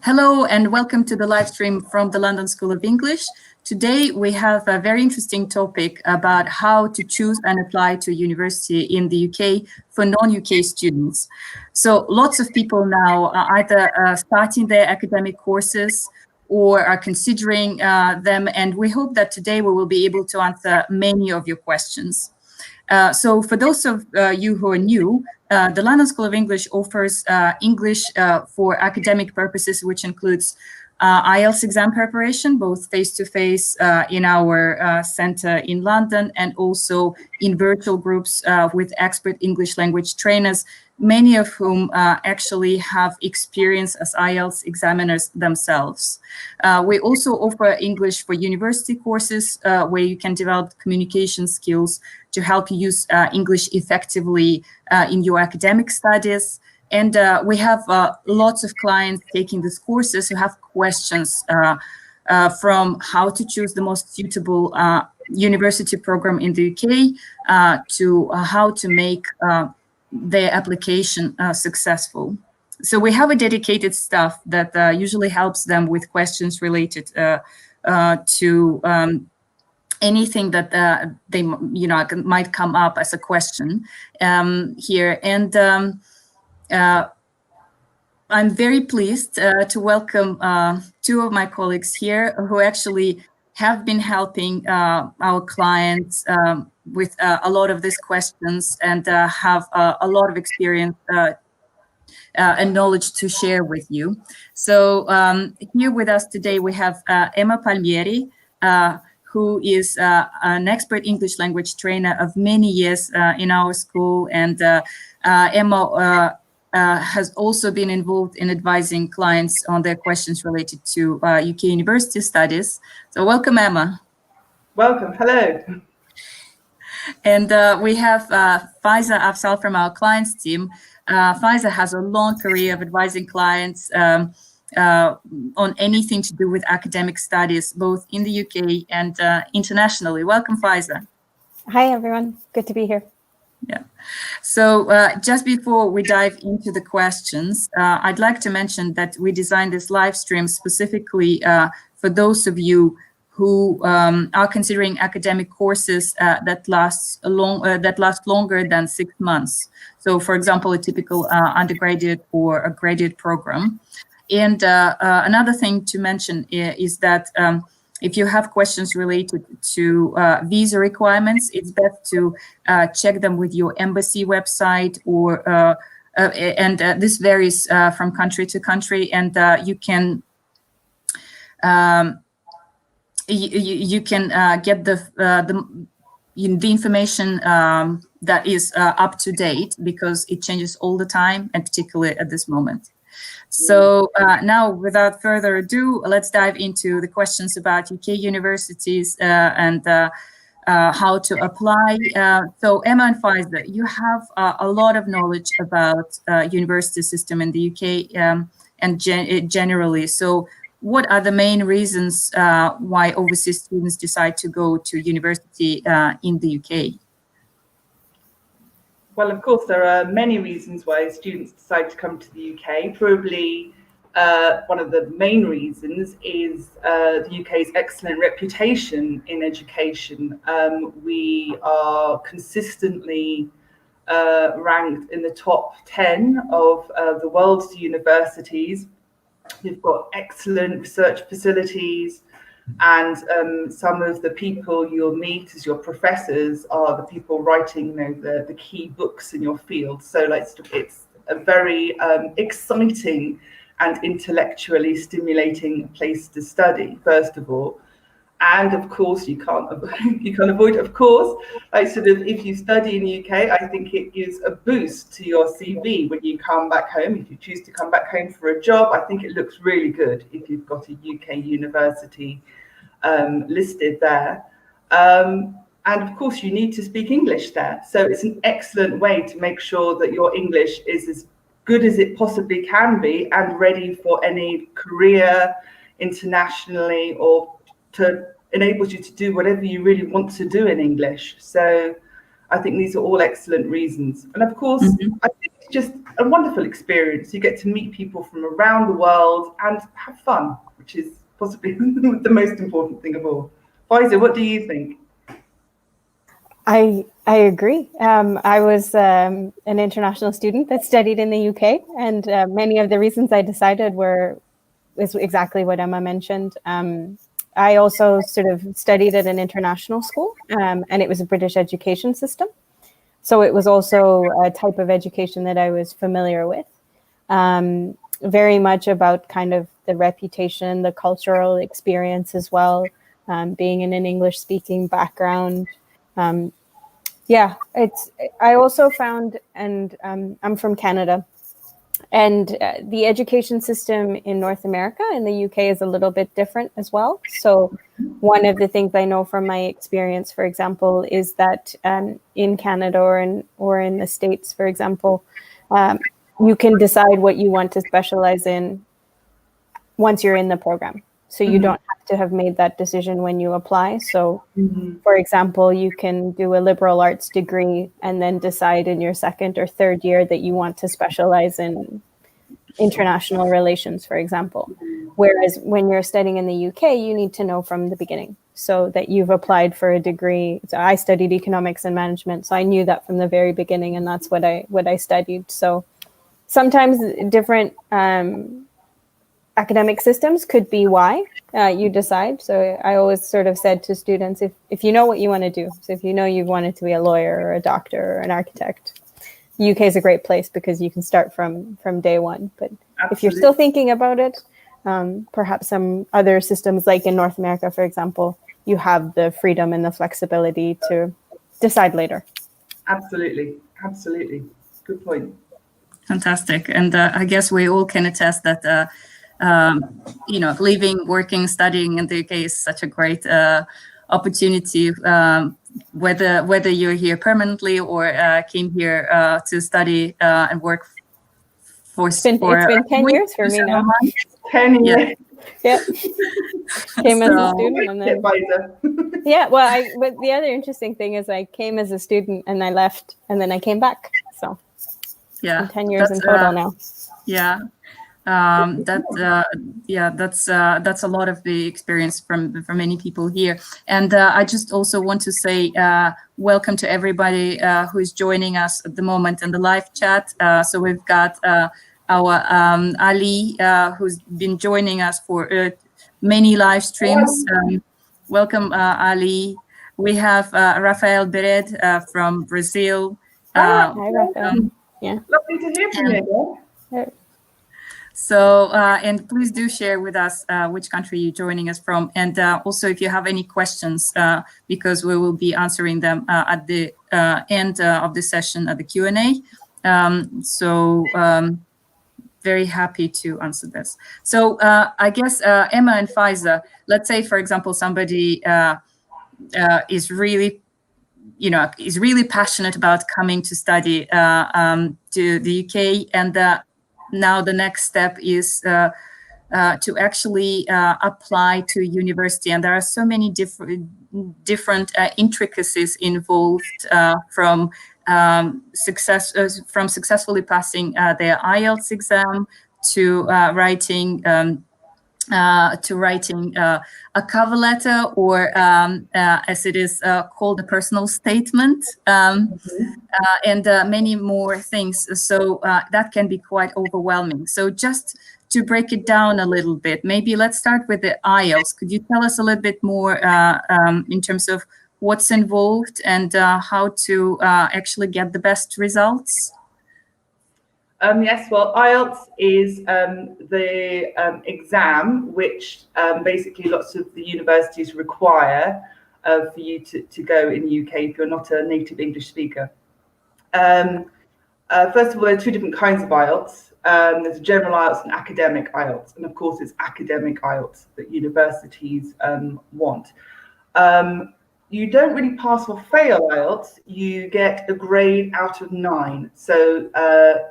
Hello and welcome to the live stream from the London School of English. Today we have a very interesting topic about how to choose and apply to university in the UK for non-UK students. So lots of people now are either starting their academic courses or are considering them, and we hope that today we will be able to answer many of your questions. So for those of you who are new, the London School of English offers English for academic purposes, which includes IELTS exam preparation, both face-to-face in our center in London and also in virtual groups with expert English language trainers, many of whom actually have experience as IELTS examiners themselves. We also offer English for university courses where you can develop communication skills to help you use English effectively in your academic studies. And we have lots of clients taking these courses who have questions from how to choose the most suitable university program in the UK to how to make their application successful. So we have a dedicated staff that usually helps them with questions related to anything that they might come up as a question here. And I'm very pleased to welcome two of my colleagues here who actually have been helping our clients with a lot of these questions and have a lot of experience and knowledge to share with you. So here with us today we have Emma Palmieri, who is an expert English language trainer of many years in our school. And Emma has also been involved in advising clients on their questions related to UK university studies. So welcome, Emma. Welcome, hello. And we have Faiza Afzal from our clients team. Faiza has a long career of advising clients on anything to do with academic studies, both in the UK and internationally. Welcome, Faiza. Hi, everyone. Good to be here. Yeah. So just before we dive into the questions, I'd like to mention that we designed this live stream specifically for those of you who are considering academic courses that last longer than 6 months. So, for example, a typical undergraduate or a graduate program. And another thing to mention is that if you have questions related to visa requirements, it's best to check them with your embassy website, or and this varies from country to country, and you can get the information that is up to date, because it changes all the time, and particularly at this moment. So now, without further ado, let's dive into the questions about UK universities and how to apply. So Emma and Faiza, you have a lot of knowledge about university system in the UK and generally. So what are the main reasons why overseas students decide to go to university in the UK? Well, of course, there are many reasons why students decide to come to the UK. Probably one of the main reasons is the UK's excellent reputation in education. We are consistently ranked in the top 10 of the world's universities. We've got excellent research facilities, and some of the people you'll meet as your professors are the people writing, the key books in your field. So it's a very exciting and intellectually stimulating place to study, first of all. And of course, you can't avoid, of course, if you study in the UK, I think it gives a boost to your CV when you come back home. If you choose to come back home for a job, I think it looks really good if you've got a UK university listed there. And of course, you need to speak English there. So it's an excellent way to make sure that your English is as good as it possibly can be and ready for any career internationally, or to enables you to do whatever you really want to do in English. So I think these are all excellent reasons. And of course, I think it's just a wonderful experience. You get to meet people from around the world and have fun, which is possibly the most important thing of all. Faiza, what do you think? I agree. I was an international student that studied in the UK, and many of the reasons I decided is exactly what Emma mentioned. I also sort of studied at an international school, and it was a British education system. So it was also a type of education that I was familiar with. Very much about kind of the reputation, the cultural experience as well, being in an English-speaking background. Yeah, I also found, and I'm from Canada, and the education system in North America and the UK is a little bit different as well. So one of the things I know from my experience, for example, is that in Canada or in the States, for example, you can decide what you want to specialize in once you're in the program. So you don't have to have made that decision when you apply. So, for example, you can do a liberal arts degree and then decide in your second or third year that you want to specialize in international relations, for example. Whereas when you're studying in the UK, you need to know from the beginning so that you've applied for a degree. So I studied economics and management, so I knew that from the very beginning, and that's what I studied. So sometimes different academic systems could be why you decide. So I always sort of said to students, if you know what you want to do, so if you know you wanted to be a lawyer or a doctor or an architect, the UK is a great place because you can start from day one. But if you're still thinking about it, perhaps some other systems like in North America, for example, you have the freedom and the flexibility to decide later. Absolutely. Good point. Fantastic. And I guess we all can attest that living, working, studying in the UK is such a great opportunity, whether you're here permanently or came here to study and work for. It's been 10 years for me now. 10 years. Yeah. Came as a student and then. Yeah. Well, but the other interesting thing is I came as a student and I left and then I came back. So. Yeah. 10 years in total now. Yeah. That's a lot of the experience from many people here. And I just also want to say welcome to everybody who is joining us at the moment in the live chat. So we've got our Ali, who's been joining us for many live streams. Welcome, Ali. We have Rafael Bered from Brazil. Hi, Rafael. Yeah. Lovely to hear from you. Yeah. So, and please do share with us which country you're joining us from. And also if you have any questions, because we will be answering them at the end of the session at the Q&A. Very happy to answer this. So I guess Emma and Faiza, let's say, for example, somebody is really passionate about coming to study to the UK, and now the next step is to actually apply to university, and there are so many different intricacies involved from successfully passing their IELTS exam to writing a cover letter, or as it is called, a personal statement, and many more things. So that can be quite overwhelming. So just to break it down a little bit, maybe let's start with the IELTS. Could you tell us a little bit more in terms of what's involved and how to actually get the best results? Yes, well, IELTS is the exam which basically lots of the universities require for you to go in the UK if you're not a native English speaker. First of all, there are two different kinds of IELTS. There's general IELTS and academic IELTS. And of course, it's academic IELTS that universities want. You don't really pass or fail IELTS, you get a grade out of 9. So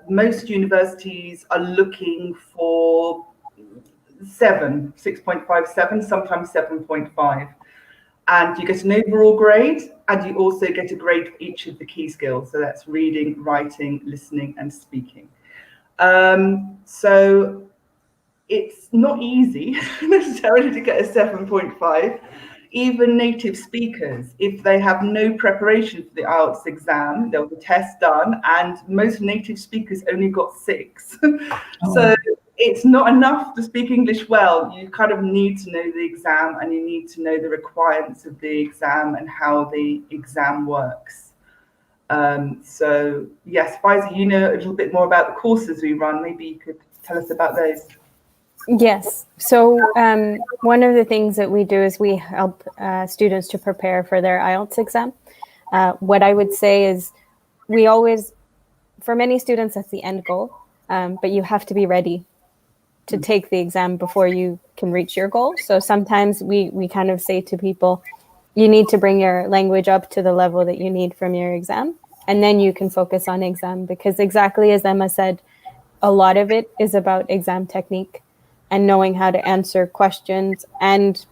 most universities are looking for 6.57, sometimes 7.5. And you get an overall grade, and you also get a grade for each of the key skills. So that's reading, writing, listening, and speaking. So it's not easy necessarily to get a 7.5. Even native speakers, if they have no preparation for the IELTS exam, there was a test done, and most native speakers only got 6. So it's not enough to speak English well. You kind of need to know the exam, and you need to know the requirements of the exam and how the exam works. So yes, Faiza, you know a little bit more about the courses we run. Maybe you could tell us about those. Yes. So one of the things that we do is we help students to prepare for their IELTS exam. What I would say is we always, for many students, that's the end goal, but you have to be ready to take the exam before you can reach your goal. So sometimes we kind of say to people, you need to bring your language up to the level that you need from your exam, and then you can focus on exam, because exactly as Emma said, a lot of it is about exam technique and knowing how to answer questions and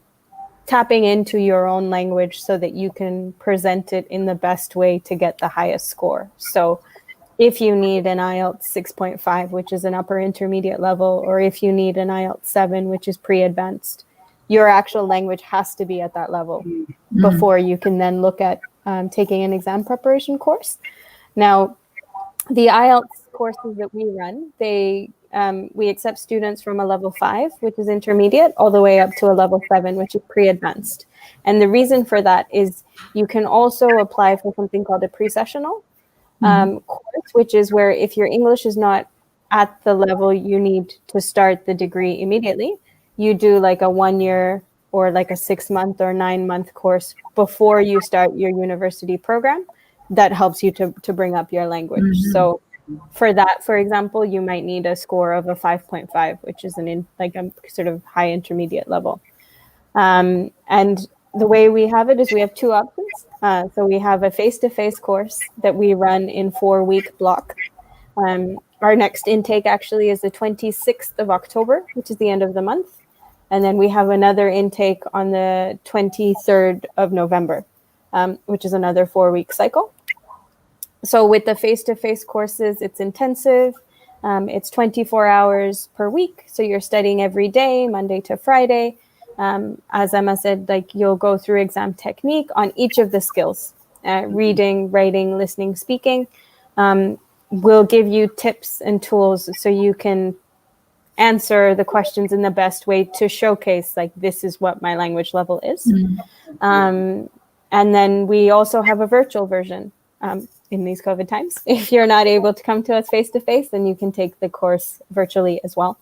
tapping into your own language so that you can present it in the best way to get the highest score. So if you need an IELTS 6.5, which is an upper intermediate level, or if you need an IELTS 7, which is pre-advanced, your actual language has to be at that level before you can then look at taking an exam preparation course. Now, the IELTS courses that we run, we accept students from a level 5, which is intermediate, all the way up to a level 7, which is pre-advanced. And the reason for that is you can also apply for something called a pre-sessional course, which is where if your English is not at the level you need to start the degree immediately, you do like a 1 year or like a 6-month or 9-month course before you start your university program that helps you to bring up your language. So for that, for example, you might need a score of a 5.5, which is like a sort of high intermediate level. And the way we have it is we have 2 options. So we have a face-to-face course that we run in 4-week block. Our next intake actually is the 26th of October, which is the end of the month. And then we have another intake on the 23rd of November, which is another 4-week cycle. So with the face-to-face courses, it's intensive. It's 24 hours per week. So you're studying every day, Monday to Friday. As Emma said, like you'll go through exam technique on each of the skills, reading, writing, listening, speaking. We'll give you tips and tools so you can answer the questions in the best way to showcase like this is what my language level is. And then we also have a virtual version in these COVID times. If you're not able to come to us face-to-face, then you can take the course virtually as well.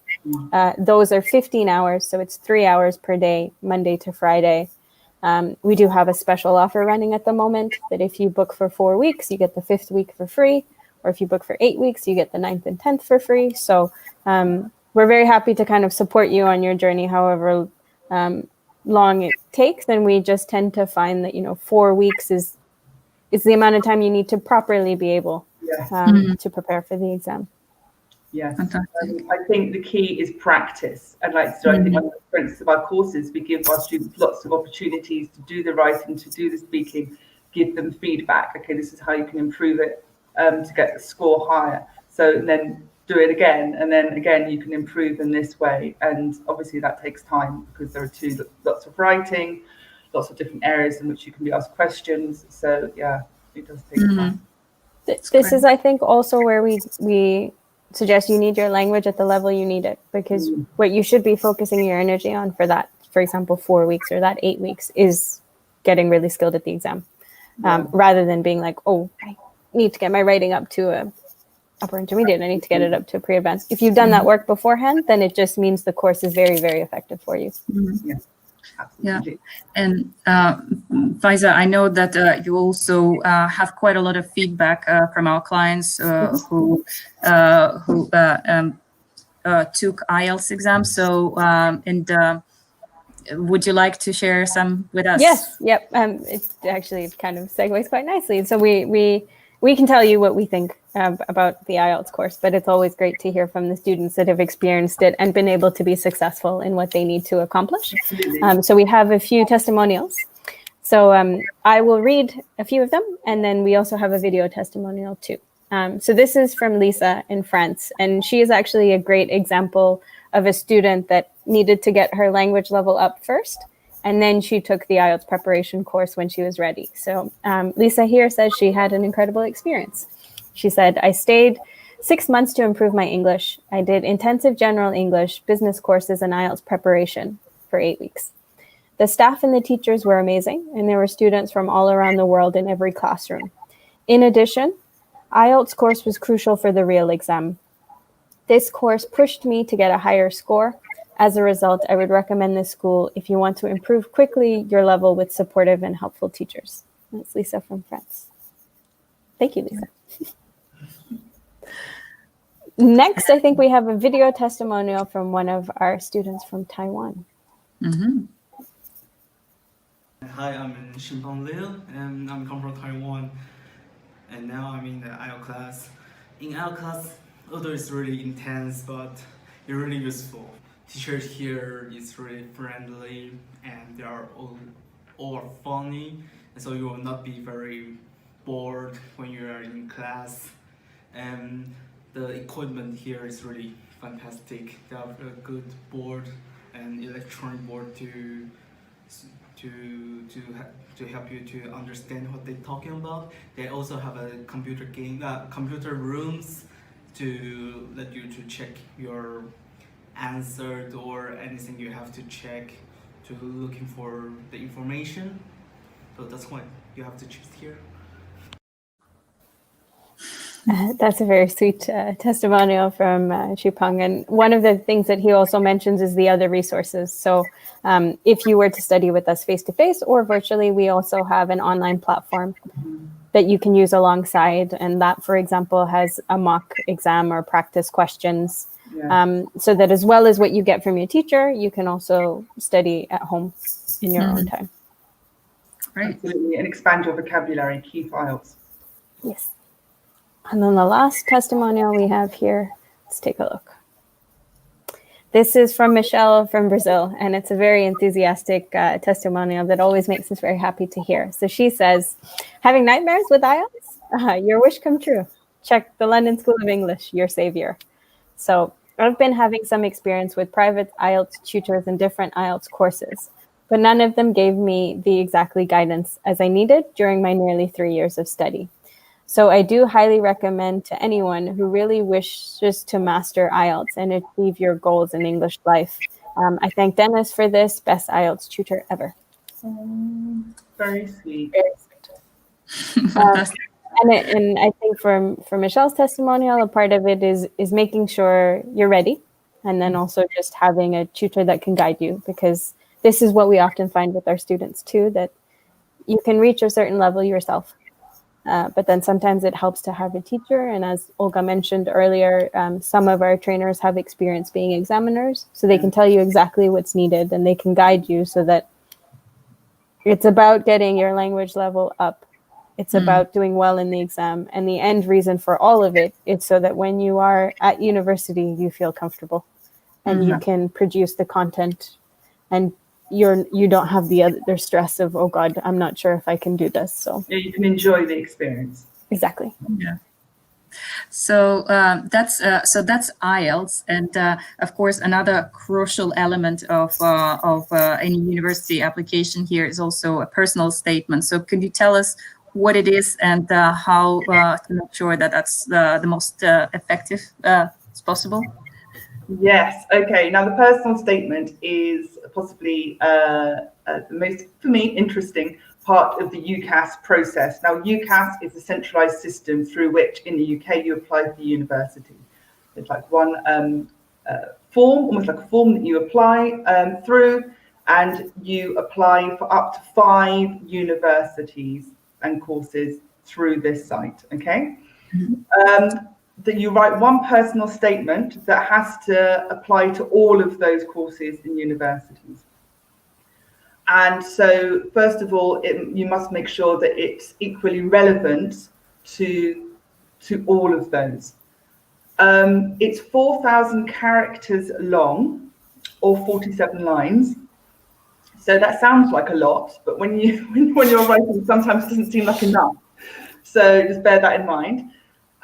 Those are 15 hours, so it's 3 hours per day, Monday to Friday. We do have a special offer running at the moment that if you book for 4 weeks, you get the 5th week for free, or if you book for 8 weeks, you get the 9th and 10th for free. So we're very happy to kind of support you on your journey, however long it takes. And we just tend to find that, 4 weeks is the amount of time you need to properly be able to prepare for the exam. Yes, I think the key is practice. I think one of the strengths of our courses, we give our students lots of opportunities to do the writing, to do the speaking, give them feedback. Okay, this is how you can improve it to get the score higher. So then do it again, and then again you can improve in this way. And obviously that takes time because there are lots of writing, lots of different areas in which you can be asked questions. So yeah, it does take time. This is, I think, also where we suggest you need your language at the level you need it, because what you should be focusing your energy on for that, for example, 4 weeks or that 8 weeks, is getting really skilled at the exam, rather than being like, oh, I need to get my writing up to a upper intermediate, I need to get it up to a pre-advanced. If you've done that work beforehand, then it just means the course is very, very effective for you. Yeah, and Faiza, I know that you also have quite a lot of feedback from our clients who took IELTS exams. So, would you like to share some with us? Yes. Yep. It kind of segues quite nicely. So we can tell you what we think about the IELTS course, but it's always great to hear from the students that have experienced it and been able to be successful in what they need to accomplish. So we have a few testimonials. So I will read a few of them, and then we also have a video testimonial too. So this is from Lisa in France, and she is actually a great example of a student that needed to get her language level up first, and then she took the IELTS preparation course when she was ready. So Lisa here says she had an incredible experience. She said, I stayed 6 months to improve my English. I did intensive general English, business courses, and IELTS preparation for 8 weeks. The staff and the teachers were amazing, and there were students from all around the world in every classroom. In addition, IELTS course was crucial for the real exam. This course pushed me to get a higher score. As a result, I would recommend this school if you want to improve quickly your level with supportive and helpful teachers. That's Lisa from France. Thank you, Lisa. Next, I think we have a video testimonial from one of our students from Taiwan. Mm-hmm. Hi, I'm Xinpeng Liu, and I'm come from Taiwan. And now I'm in the IELTS class. In IELTS class, although it's really intense, but it's really useful. Teachers here is really friendly, and they are all funny, and so you will not be very bored when you are in class. And the equipment here is really fantastic. They have a good board and electronic board to help you to understand what they're talking about. They also have a computer rooms to let you to check your answer or anything you have to check to looking for the information. So that's why you have to choose here. That's a very sweet testimonial from Xipeng. And one of the things that he also mentions is the other resources. So if you were to study with us face-to-face or virtually, we also have an online platform that you can use alongside. And that, for example, has a mock exam or practice questions. Yeah. So that as well as what you get from your teacher, you can also study at home in your own time. Right. Absolutely. And expand your vocabulary, key files. Yes. And then the last testimonial we have here, let's take a look. This is from Michelle from Brazil, and it's a very enthusiastic testimonial that always makes us very happy to hear. So she says, having nightmares with IELTS? Your wish come true. Check the London School of English, your savior. So I've been having some experience with private IELTS tutors and different IELTS courses, but none of them gave me the exactly guidance as I needed during my nearly 3 years of study. So I do highly recommend to anyone who really wishes to master IELTS and achieve your goals in English life. I thank Dennis for this, best IELTS tutor ever. Very sweet. And I think for Michelle's testimonial, a part of it is making sure you're ready, and then also just having a tutor that can guide you, because this is what we often find with our students too, that you can reach a certain level yourself. But then sometimes it helps to have a teacher. And as Olga mentioned earlier, some of our trainers have experience being examiners, so they can tell you exactly what's needed and they can guide you, so that it's about getting your language level up. It's about doing well in the exam. And the end reason for all of it is so that when you are at university, you feel comfortable and you can produce the content, and you don't have the other stress of, oh God, I'm not sure if I can do this. So yeah, you can enjoy the experience. Exactly. Yeah. So that's IELTS, and of course another crucial element of any university application here is also a personal statement. So could you tell us what it is and how to make sure that that's the most effective as possible? Yes. Okay. Now, the personal statement is possibly the most, for me, interesting part of the UCAS process. Now, UCAS is a centralized system through which in the UK you apply for university. It's like one form, almost like a form that you apply through, and you apply for up to 5 universities and courses through this site. Okay. That you write one personal statement that has to apply to all of those courses in universities. And so, first of all, you must make sure that it's equally relevant to all of those. It's 4,000 characters long, or 47 lines. So that sounds like a lot, but when you're writing, sometimes it doesn't seem like enough. So just bear that in mind.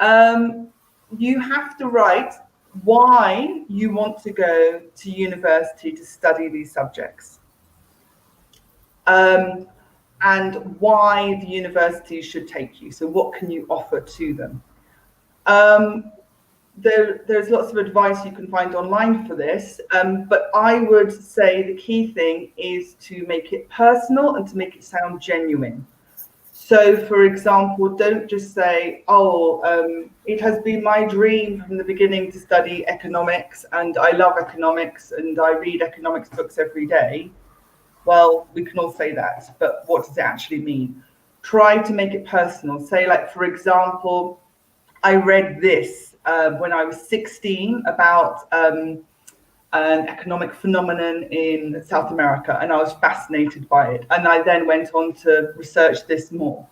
You have to write why you want to go to university to study these subjects, and why the university should take you. So what can you offer to them? There's lots of advice you can find online for this, but I would say the key thing is to make it personal and to make it sound genuine. So, for example, don't just say, oh, it has been my dream from the beginning to study economics, and I love economics, and I read economics books every day. Well, we can all say that, but what does it actually mean? Try to make it personal. Say, like, for example, I read this when I was 16 about an economic phenomenon in South America, and I was fascinated by it. And I then went on to research this more.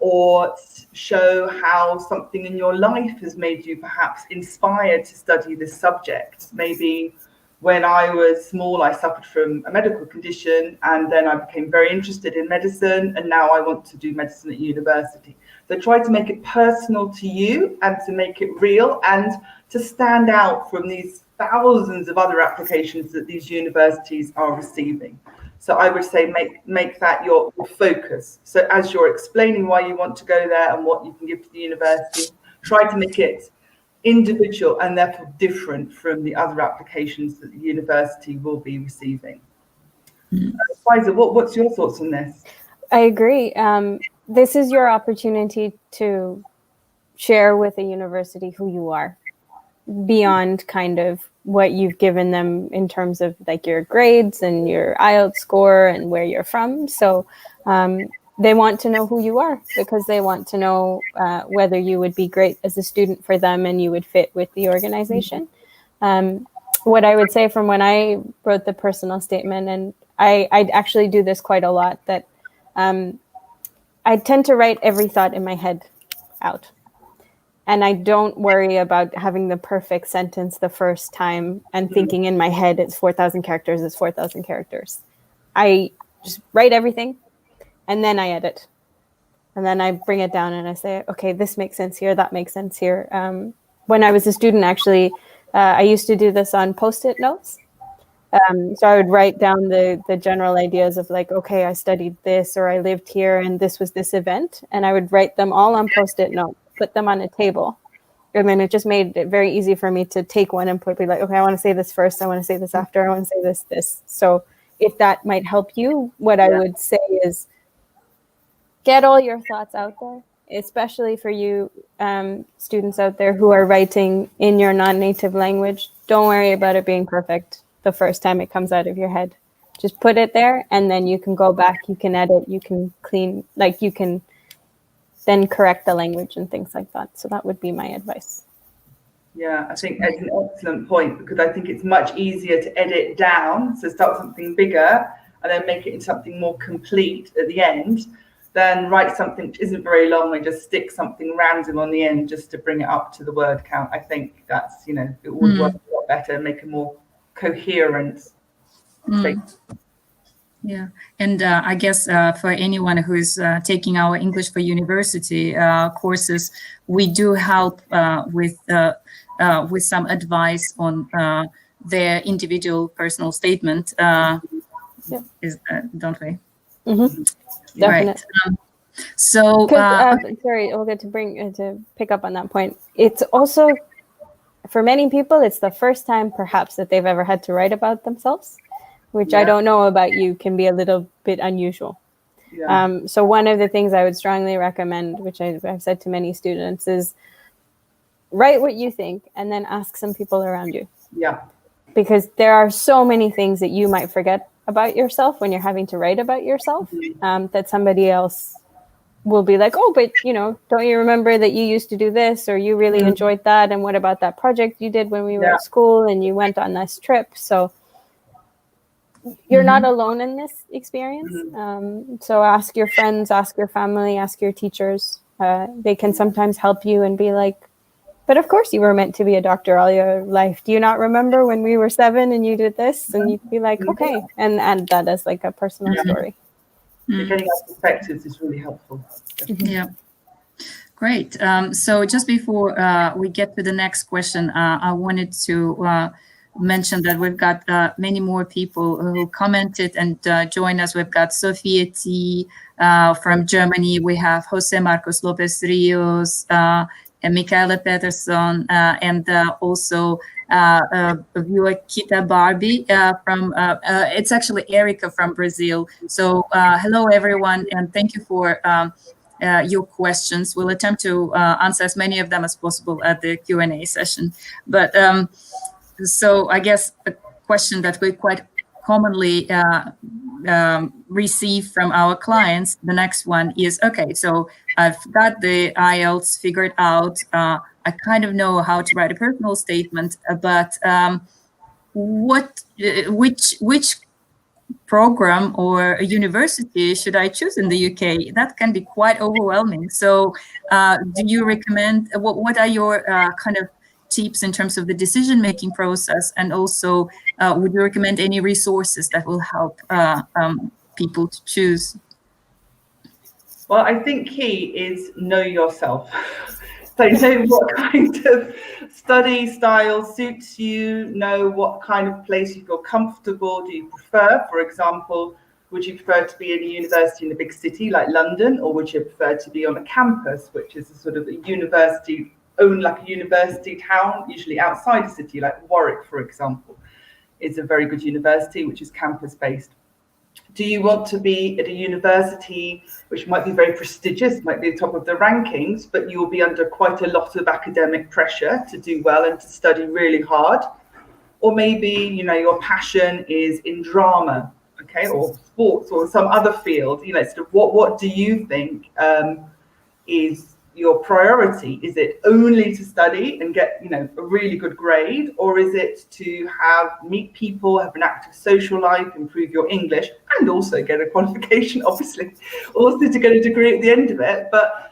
Or show how something in your life has made you perhaps inspired to study this subject. Maybe when I was small, I suffered from a medical condition, and then I became very interested in medicine, and now I want to do medicine at university. So try to make it personal to you and to make it real and to stand out from these thousands of other applications that these universities are receiving. So I would say make that your focus. So as you're explaining why you want to go there and what you can give to the university, try to make it individual and therefore different from the other applications that the university will be receiving. Faiza, what's your thoughts on this? I agree. This is your opportunity to share with a university who you are beyond kind of what you've given them in terms of like your grades and your IELTS score and where you're from. So they want to know who you are because they want to know whether you would be great as a student for them and you would fit with the organization. What I would say from when I wrote the personal statement, and I actually do this quite a lot, that I tend to write every thought in my head out. And I don't worry about having the perfect sentence the first time and thinking in my head, it's 4,000 characters, it's 4,000 characters. I just write everything and then I edit. And then I bring it down and I say, okay, this makes sense here, that makes sense here. When I was a student, actually, I used to do this on Post-it notes. So I would write down the general ideas of like, okay, I studied this or I lived here and this was this event. And I would write them all on Post-it notes, put them on a table. And then it just made it very easy for me to take one and be like, okay, I want to say this first. I want to say this after. I want to say this. So if that might help you, what I would say is get all your thoughts out there, especially for you students out there who are writing in your non-native language. Don't worry about it being perfect the first time it comes out of your head. Just put it there and then you can go back, you can edit, you can clean, like you can then correct the language and things like that. So that would be my advice. Yeah, I think that's an excellent point because I think it's much easier to edit down, so start something bigger and then make it into something more complete at the end, than write something which isn't very long and just stick something random on the end just to bring it up to the word count. I think that's, it would work a lot better and make a more coherent statement. Yeah, and I guess for anyone who is taking our English for University courses, we do help with some advice on their individual personal statement. Don't we? Mm-hmm. Right. So, sorry, Olga, to pick up on that point. It's also, for many people, it's the first time perhaps that they've ever had to write about themselves, which I don't know about you, can be a little bit unusual. Yeah. So one of the things I would strongly recommend, which I've said to many students, is write what you think and then ask some people around you. Yeah. Because there are so many things that you might forget about yourself when you're having to write about yourself, that somebody else will be like, oh, but don't you remember that you used to do this, or you really enjoyed that, and what about that project you did when we were at school and you went on this trip? So you're not alone in this experience. So ask your friends, ask your family, ask your teachers. They can sometimes help you and be like, but of course you were meant to be a doctor all your life. Do you not remember when we were 7 and you did this? And you'd be like, okay, and add that as like a personal story. Getting our perspectives is really helpful. Yeah. Great. So just before we get to the next question, I wanted to mention that we've got many more people who commented and joined us. We've got Sofia T from Germany. We have Jose Marcos Lopez Rios and Michaela Peterson, and also viewer Kita Barbie from, it's actually Erica from Brazil. So hello, everyone, and thank you for your questions. We'll attempt to answer as many of them as possible at the Q&A session. But so I guess a question that we quite commonly receive from our clients, the next one is, okay, so I've got the IELTS figured out. I kind of know how to write a personal statement, but which program or a university should I choose in the UK? That can be quite overwhelming. So do you recommend, what are your kind of tips in terms of the decision-making process? And also, would you recommend any resources that will help people to choose? Well, I think key is know yourself. So know what kind of study style suits you, know what kind of place you feel comfortable. Do you prefer, for example, would you prefer to be in a university in a big city like London, or would you prefer to be on a campus, which is a sort of a university, owned like a university town, usually outside a city, like Warwick, for example, is a very good university, which is campus based. Do you want to be at a university which might be very prestigious, might be at the top of the rankings, but you'll be under quite a lot of academic pressure to do well and to study really hard? Or maybe, you know, your passion is in drama, okay, or sports or some other field. You know, sort of what do you think is your priority? Is it only to study and get, you know, a really good grade, or is it to meet people, have an active social life, improve your English, and also get a qualification, obviously, also to get a degree at the end of it, but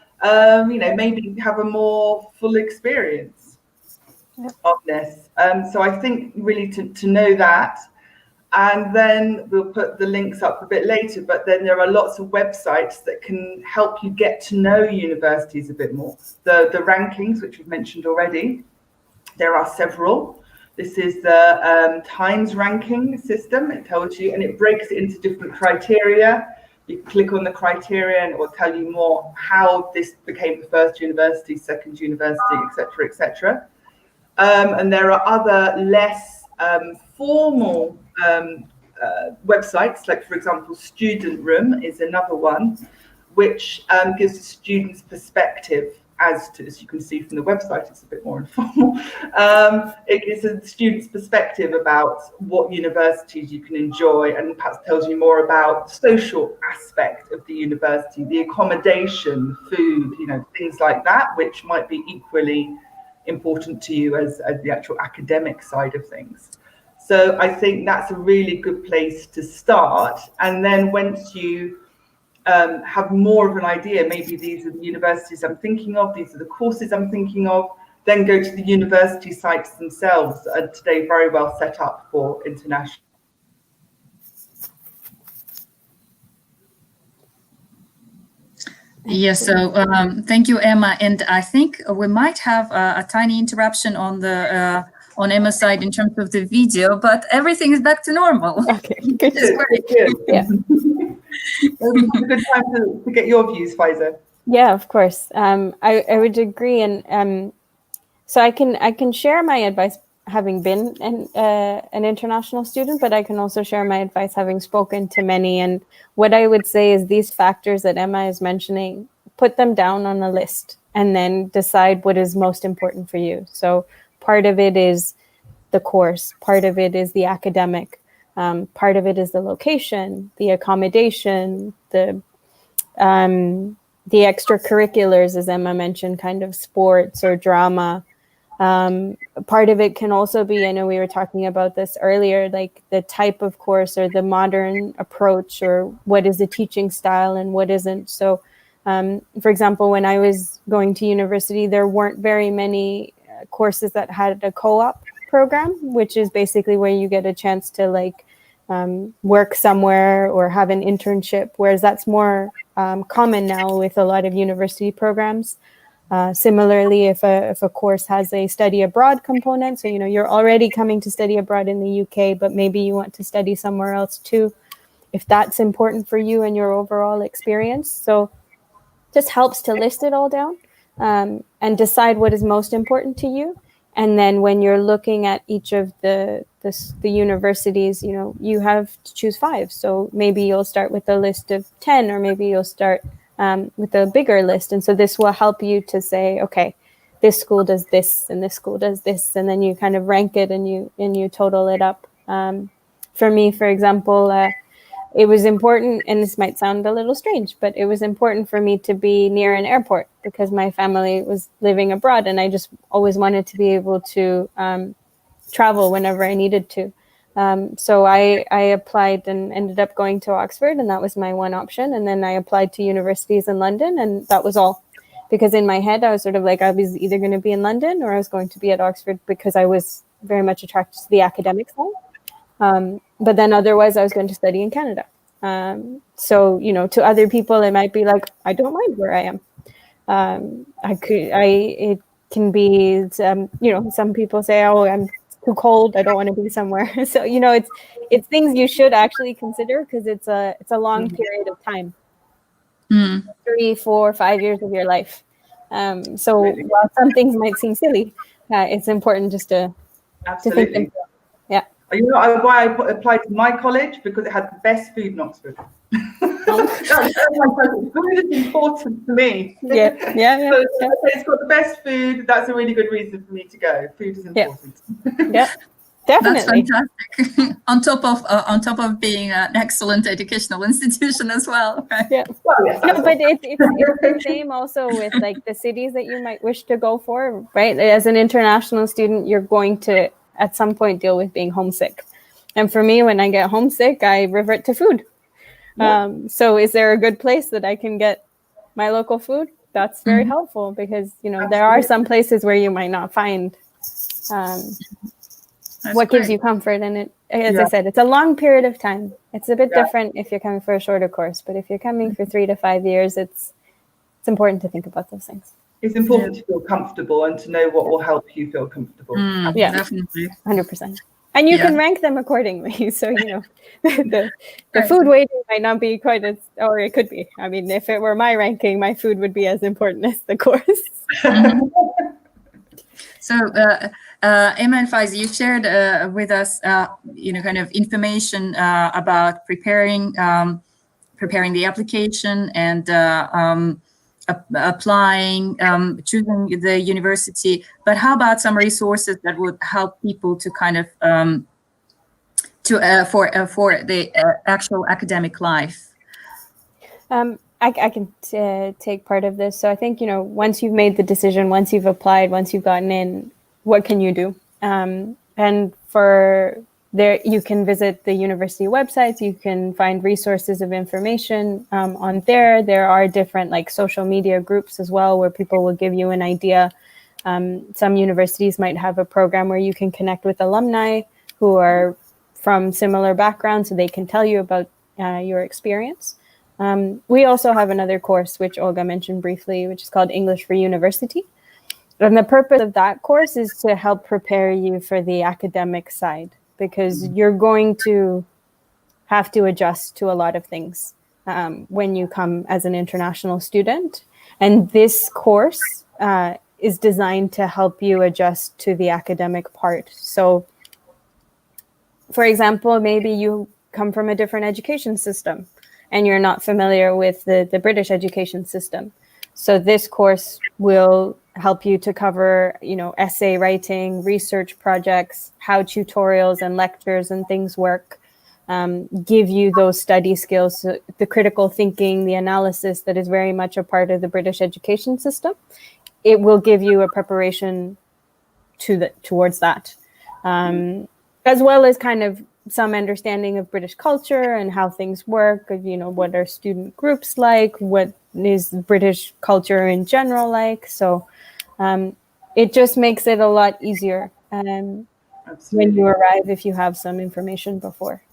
you know, maybe have a more full experience of this. So I think really to know that. And then we'll put the links up a bit later, but then there are lots of websites that can help you get to know universities a bit more. The rankings, which we've mentioned already, there are several. This is the Times ranking system. It tells you, and it breaks it into different criteria. You can click on the criteria and it will tell you more how this became the first university, second university, etc., etc. And there are other less formal websites, like for example Student Room is another one, which gives the students perspective as you can see from the website, it's a bit more informal. It gives the students perspective about what universities you can enjoy, and perhaps tells you more about the social aspect of the university, the accommodation, food, you know, things like that, which might be equally important to you as the actual academic side of things. So I think that's a really good place to start. And then once you have more of an idea, maybe these are the universities I'm thinking of, these are the courses I'm thinking of, then go to the university sites themselves, are today very well set up for international. Yes, so thank you, Emma. And I think we might have a tiny interruption on the on Emma's side in terms of the video, but everything is back to normal. Okay, good. Good. Yeah. It's a good time to get your views, Faiza. Yeah, of course. I would agree, and so I can share my advice having been an international student, but I can also share my advice having spoken to many. And what I would say is these factors that Emma is mentioning, put them down on a list and then decide what is most important for you. So part of it is the course, part of it is the academic, part of it is the location, the accommodation, the extracurriculars, as Emma mentioned, kind of sports or drama. Part of it can also be, I know we were talking about this earlier, like the type of course or the modern approach, or what is the teaching style and what isn't. So, for example, when I was going to university, there weren't very many courses that had a co-op program, which is basically where you get a chance to like work somewhere or have an internship, whereas that's more common now with a lot of university programs. Similarly, if a course has a study abroad component, so you're already coming to study abroad in the UK, but maybe you want to study somewhere else too, if that's important for you and your overall experience. So just helps to list it all down and decide what is most important to you. And then when you're looking at each of the universities, you have to choose 5. So maybe you'll start with a list of 10, or maybe you'll start with a bigger list. And so this will help you to say, okay, this school does this and this school does this. And then you kind of rank it and you total it up. For me, for example, it was important, and this might sound a little strange, but it was important for me to be near an airport because my family was living abroad, and I just always wanted to be able to travel whenever I needed to. So I applied and ended up going to Oxford, and that was my one option. And then I applied to universities in London, and that was all. Because in my head, I was sort of like, I was either going to be in London or I was going to be at Oxford, because I was very much attracted to the academic side. But then otherwise, I was going to study in Canada. So, to other people, it might be like, I don't mind where I am. It can be, some people say, oh, I'm too cold, I don't want to be somewhere. So, it's things you should actually consider, because it's a long period of time. 3, 4, 5 years of your life. So while some things might seem silly, it's important just to think them through. Yeah. You know why I applied to my college? Because it had the best food in Oxford. Food is important to me. Yeah. So it's got the best food. That's a really good reason for me to go. Food is important. Yeah. Definitely. That's fantastic. on top of being an excellent educational institution as well, right? Yeah. Well, yes, no, but it's the same also with like the cities that you might wish to go for, right? As an international student, you're going to at some point deal with being homesick. And for me, when I get homesick, I revert to food. Yeah. So is there a good place that I can get my local food? That's very helpful, because, there are some places where you might not find what gives you comfort. And it, as I said, it's a long period of time. It's a bit different if you're coming for a shorter course, but if you're coming for 3 to 5 years, it's important to think about those things. It's important to feel comfortable and to know what will help you feel comfortable. Yeah, definitely. 100%. And you can rank them accordingly. So, the food waiting might not be quite as, or it could be. I mean, if it were my ranking, my food would be as important as the course. So, Emma and Faiz, you shared with us, kind of information about preparing the application and applying, choosing the university. But how about some resources that would help people to kind of for the actual academic life? I can take part of this. So I think, once you've made the decision, once you've applied, once you've gotten in, what can you do? And for there, you can visit the university websites. You can find resources of information on there. There are different like social media groups as well, where people will give you an idea. Some universities might have a program where you can connect with alumni who are from similar backgrounds, so they can tell you about your experience. We also have another course, which Olga mentioned briefly, which is called English for University. And the purpose of that course is to help prepare you for the academic side, because you're going to have to adjust to a lot of things when you come as an international student. And this course is designed to help you adjust to the academic part. So, for example, maybe you come from a different education system and you're not familiar with the British education system. So this course will help you to cover, essay writing, research projects, how tutorials and lectures and things work, give you those study skills, the critical thinking, the analysis that is very much a part of the British education system. It will give you a preparation towards that, as well as kind of some understanding of British culture and how things work, what are student groups like, what is British culture in general like. So it just makes it a lot easier when you arrive if you have some information before.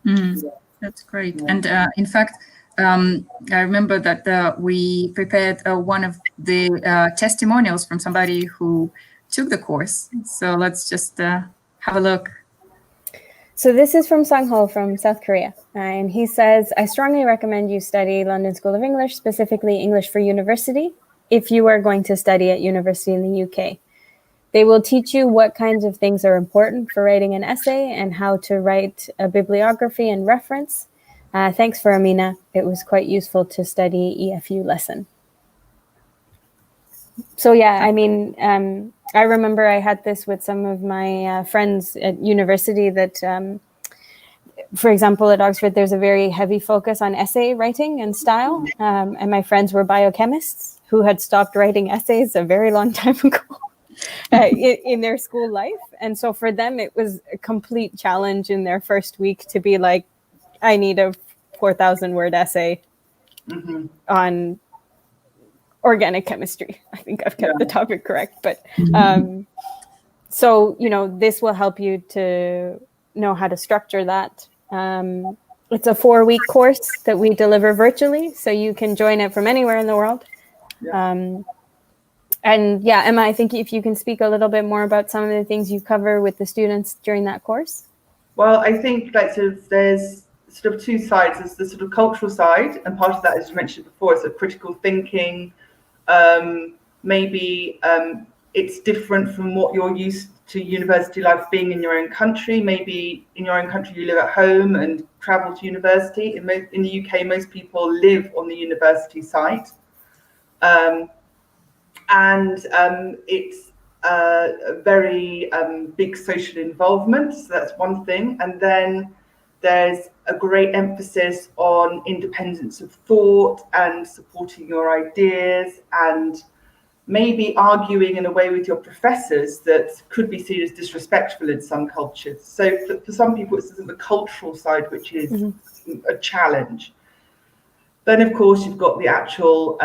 That's great. And in fact, I remember that we prepared one of the testimonials from somebody who took the course. So let's just have a look. So this is from Sang-ho from South Korea. And he says, I strongly recommend you study London School of English, specifically English for University, if you are going to study at university in the UK. They will teach you what kinds of things are important for writing an essay and how to write a bibliography and reference. Thanks for Amina. It was quite useful to study EFU lesson. So yeah, I mean, I remember I had this with some of my friends at university that, for example, at Oxford, there's a very heavy focus on essay writing and style. And my friends were biochemists who had stopped writing essays a very long time ago. In their school life. And so for them, it was a complete challenge in their first week to be like, I need a 4,000 word essay on organic chemistry. I think I've kept the topic correct. But so, you know, this will help you to know how to structure that. It's a 4-week course that we deliver virtually, so you can join it from anywhere in the world. And yeah, Emma, I think if you can speak a little bit more about some of the things you cover with the students during that course. Well, I think like there's sort of two sides. There's the sort of cultural side, and part of that, as you mentioned before, is critical thinking. Maybe it's different from what you're used to university life being in your own country. Maybe in your own country you live at home and travel to university. In the UK, most people live on the university site. And it's a very big social involvement, so that's one thing. And then there's a great emphasis on independence of thought and supporting your ideas, and maybe arguing in a way with your professors that could be seen as disrespectful in some cultures. So for some people, it's the cultural side, which is a challenge. Then, of course, you've got the actual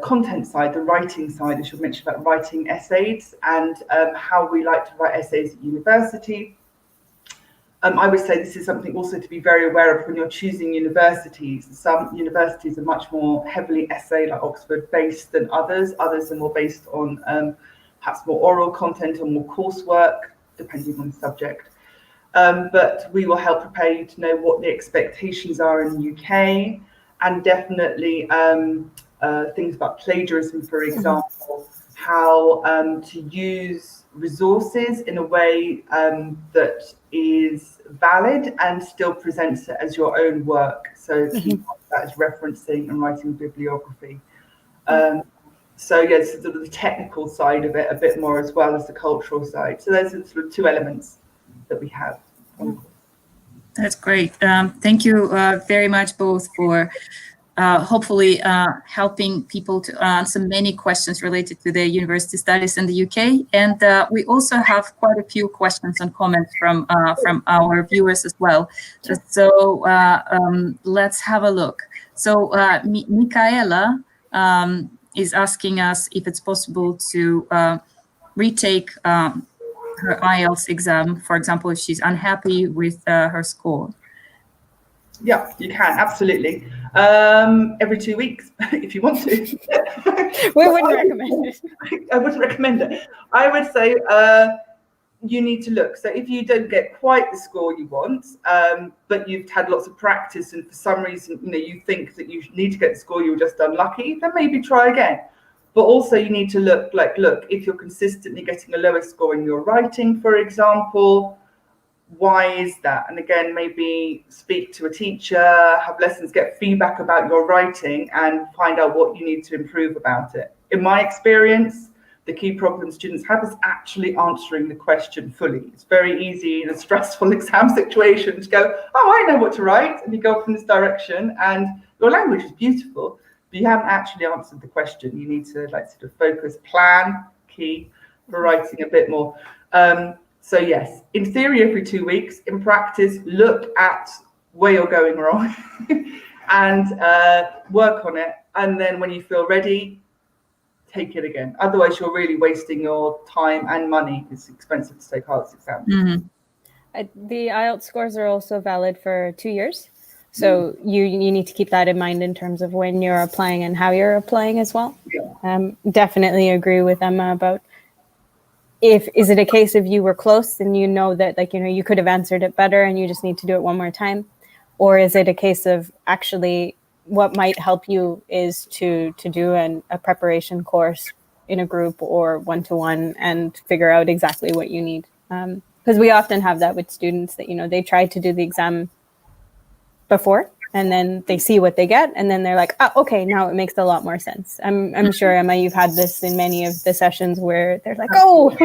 content side, the writing side, as you mentioned about writing essays and how we like to write essays at university. I would say this is something also to be very aware of when you're choosing universities. Some universities are much more heavily essay, like Oxford, based than others. Others are more based on perhaps more oral content or more coursework, depending on the subject. But we will help prepare you to know what the expectations are in the UK, and definitely things about plagiarism, for example, how to use resources in a way that is valid and still presents it as your own work. So that is referencing and writing bibliography. So yes, sort of the technical side of it a bit more, as well as the cultural side. So those are sort of two elements that we have. That's great. Thank you very much both for hopefully helping people to answer many questions related to their university studies in the UK. And we also have quite a few questions and comments from our viewers as well. So let's have a look. So Michaela is asking us if it's possible to retake her IELTS exam, for example, if she's unhappy with her score. Yeah, you can, absolutely. Every 2 weeks, if you want to. We wouldn't recommend it. I wouldn't recommend it. I would say you need to look. So if you don't get quite the score you want, but you've had lots of practice and for some reason, you think that you need to get the score, you were just unlucky, then maybe try again. But also you need to look, if you're consistently getting a lower score in your writing, for example, why is that? And again, maybe speak to a teacher, have lessons, get feedback about your writing and find out what you need to improve about it. In my experience, the key problem students have is actually answering the question fully. It's very easy in a stressful exam situation to go, oh, I know what to write. And you go off in this direction and your language is beautiful, but you haven't actually answered the question. You need to sort of focus, plan, key for writing a bit more. So yes, in theory, every 2 weeks. In practice, look at where you're going wrong and work on it. And then when you feel ready, take it again. Otherwise, you're really wasting your time and money. It's expensive to take IELTS exams. The IELTS scores are also valid for 2 years. So you need to keep that in mind in terms of when you're applying and how you're applying as well. Definitely agree with Emma about, is it a case of you were close and you know that, like, you know, you could have answered it better and you just need to do it one more time? Or is it a case of actually what might help you is to do a preparation course in a group or one-to-one and figure out exactly what you need? Because we often have that with students that, you know, they try to do the exam before and then they see what they get and then they're like, oh, okay, now it makes a lot more sense. I'm sure, Emma, you've had this in many of the sessions where they're like, oh,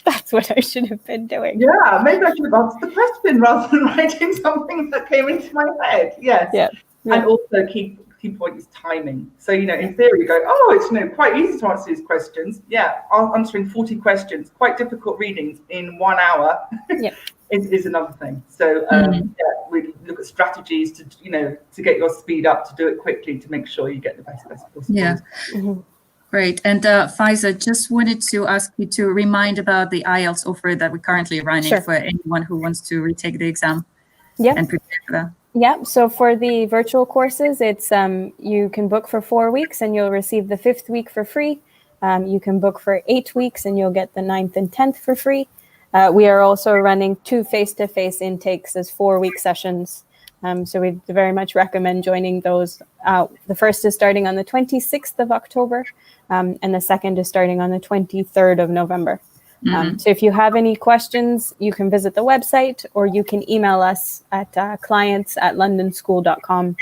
that's what I should have been doing. Yeah, maybe I should have answered the question rather than writing something that came into my head. Yes. Yeah. And also key point is timing. So, you know, in theory you go, oh, it's, you know, quite easy to answer these questions. Yeah, answering 40 questions, quite difficult readings in 1 hour. Yeah. is another thing. So we look at strategies to, you know, to get your speed up, to do it quickly, to make sure you get the best possible. Yeah. Great. And Faiza, just wanted to ask you to remind about the IELTS offer that we're currently running for anyone who wants to retake the exam and prepare for that. Yeah, so for the virtual courses, it's you can book for 4 weeks and you'll receive the 5th week for free. You can book for 8 weeks and you'll get the 9th and 10th for free. We are also running 2 face-to-face intakes as 4-week sessions. So we very much recommend joining those. The first is starting on the 26th of October, and the second is starting on the 23rd of November. So if you have any questions, you can visit the website or you can email us at clients@londonschool.com.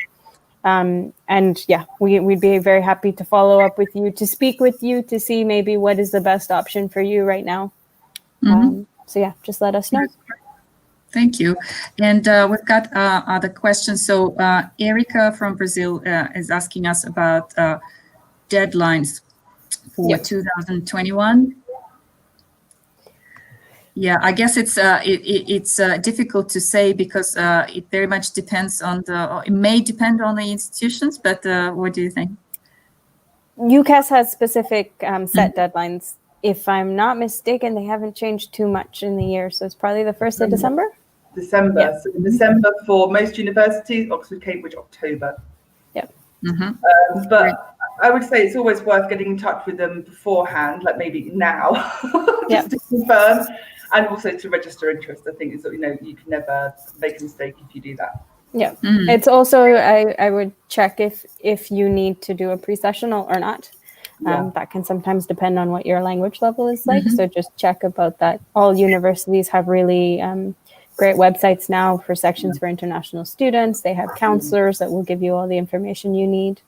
And yeah, we'd be very happy to follow up with you, to speak with you, to see maybe what is the best option for you right now. So yeah, just let us know. Thank you. And we've got other questions. So Erica from Brazil is asking us about deadlines for 2021. Yeah, I guess it's difficult to say because it very much depends on it may depend on the institutions, but what do you think? UCAS has specific set deadlines. If I'm not mistaken, they haven't changed too much in the year, so it's probably the 1st of December? December. Yeah. So December for most universities, Oxford, Cambridge, October. Yeah. But I would say it's always worth getting in touch with them beforehand, like maybe now, just to confirm, and also to register interest. I think is that, you know, you can never make a mistake if you do that. Yeah. It's also, I would check if you need to do a pre-sessional or not. That can sometimes depend on what your language level is like. So just check about that. All universities have really great websites now for sections for international students. They have counselors that will give you all the information you need.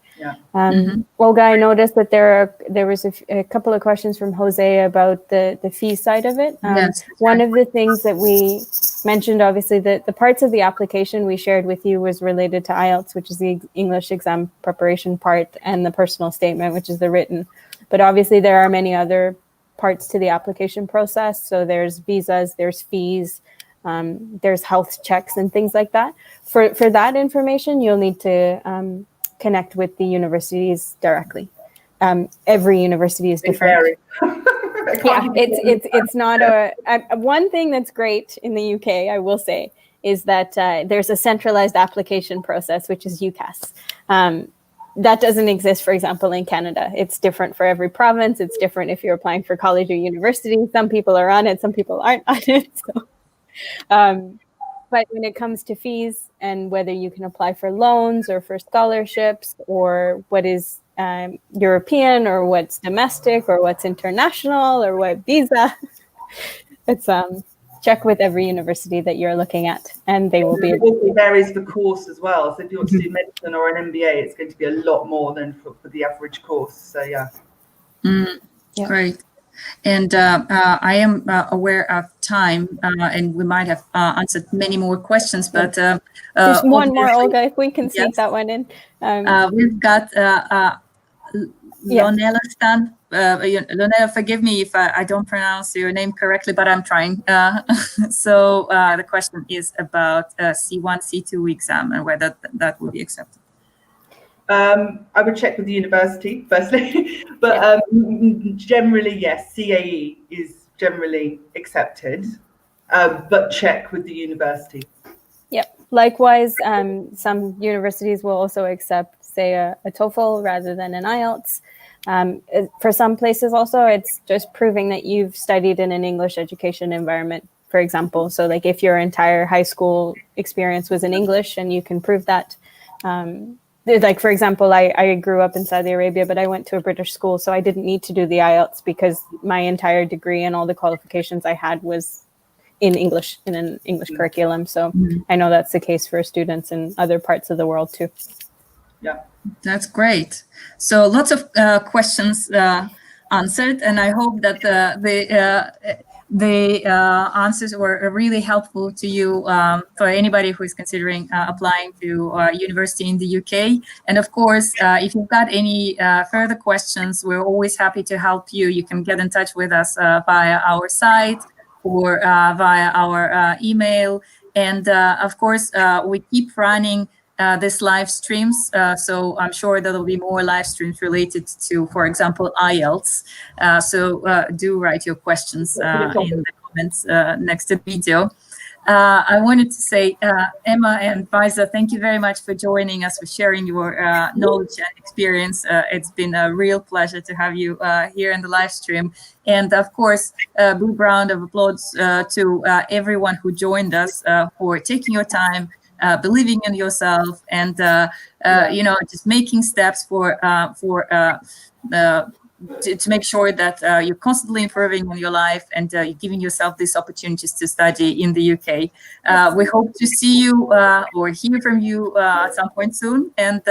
Olga, I noticed that there was a couple of questions from Jose about the fee side of it. One of the things that we mentioned, obviously, the parts of the application we shared with you was related to IELTS, which is the English exam preparation part, and the personal statement, which is the written. But obviously, there are many other parts to the application process. So there's visas, there's fees, there's health checks and things like that. For that information, you'll need to connect with the universities directly. Every university is different. Yeah, it's not one thing that's great in the UK, I will say, is that there's a centralized application process, which is UCAS. That doesn't exist, for example, in Canada. It's different for every province. It's different if you're applying for college or university. Some people are on it, some people aren't on it. So, but when it comes to fees and whether you can apply for loans or for scholarships or what is European or what's domestic or what's international or what visa, it's check with every university that you're looking at, and they will be. It varies the course as well. So if you want to do medicine or an MBA, it's going to be a lot more than for the average course. So yeah. Great. And I am aware of time, and we might have answered many more questions, but there's one more, Olga, if we can sneak that one in. We've got Lonella Stan. Lonella, forgive me if I don't pronounce your name correctly, but I'm trying. So the question is about C1, C2 exam and whether that will be accepted. I would check with the university firstly, but generally, yes, CAE is generally accepted, but check with the university. Yep. Likewise, some universities will also accept, say, a TOEFL rather than an IELTS. For some places also, it's just proving that you've studied in an English education environment, for example. So like if your entire high school experience was in English and you can prove that. Like, for example, I grew up in Saudi Arabia, but I went to a British school, so I didn't need to do the IELTS because my entire degree and all the qualifications I had was in English, in an English curriculum. So I know that's the case for students in other parts of the world too. Yeah, that's great. So lots of questions answered, and I hope that the answers were really helpful to you for anybody who is considering applying to university in the UK. And of course, if you've got any further questions, we're always happy to help you. You can get in touch with us via our site or via our email. And of course, we keep running this live streams. So I'm sure there'll be more live streams related to, for example, IELTS. So do write your questions in the comments next to the video. I wanted to say, Emma and Faiza, thank you very much for joining us, for sharing your knowledge and experience. It's been a real pleasure to have you here in the live stream. And of course, a big round of applause to everyone who joined us for taking your time, believing in yourself, and just making steps to make sure that you're constantly improving in your life, and you're giving yourself these opportunities to study in the UK. We hope to see you or hear from you at some point soon, and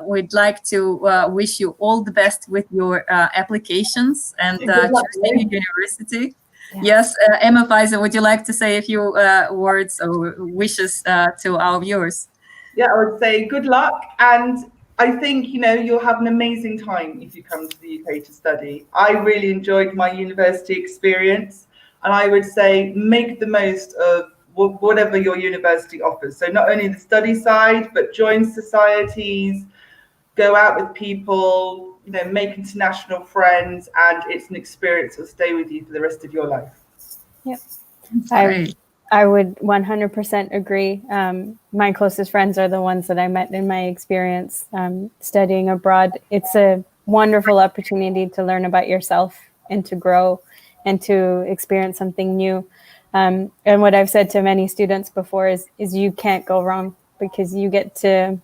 we'd like to wish you all the best with your applications and choosing university. Yes, Emma, Faiza, would you like to say a few words or wishes to our viewers? Yeah, I would say good luck, and I think you'll have an amazing time if you come to the UK to study. I really enjoyed my university experience, and I would say make the most of whatever your university offers. So not only the study side, but join societies, go out with people, make international friends, and it's an experience that will stay with you for the rest of your life. Yep. I would 100% agree. My closest friends are the ones that I met in my experience studying abroad. It's a wonderful opportunity to learn about yourself and to grow and to experience something new. And what I've said to many students before is you can't go wrong, because you get to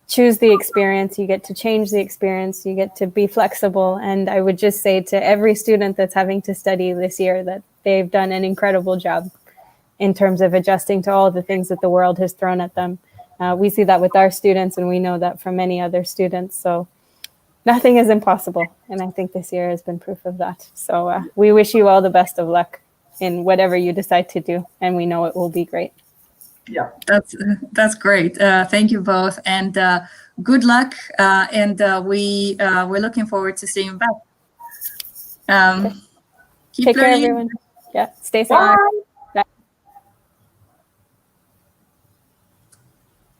choose the experience, you get to change the experience, you get to be flexible. And I would just say to every student that's having to study this year that they've done an incredible job in terms of adjusting to all the things that the world has thrown at them. We see that with our students, and we know that from many other students. So nothing is impossible. And I think this year has been proof of that. So we wish you all the best of luck in whatever you decide to do. And we know it will be great. Yeah, that's great. Thank you both, and good luck. And we're looking forward to seeing you back. Keep Take care, learning. everyone. Yeah, stay safe. bye.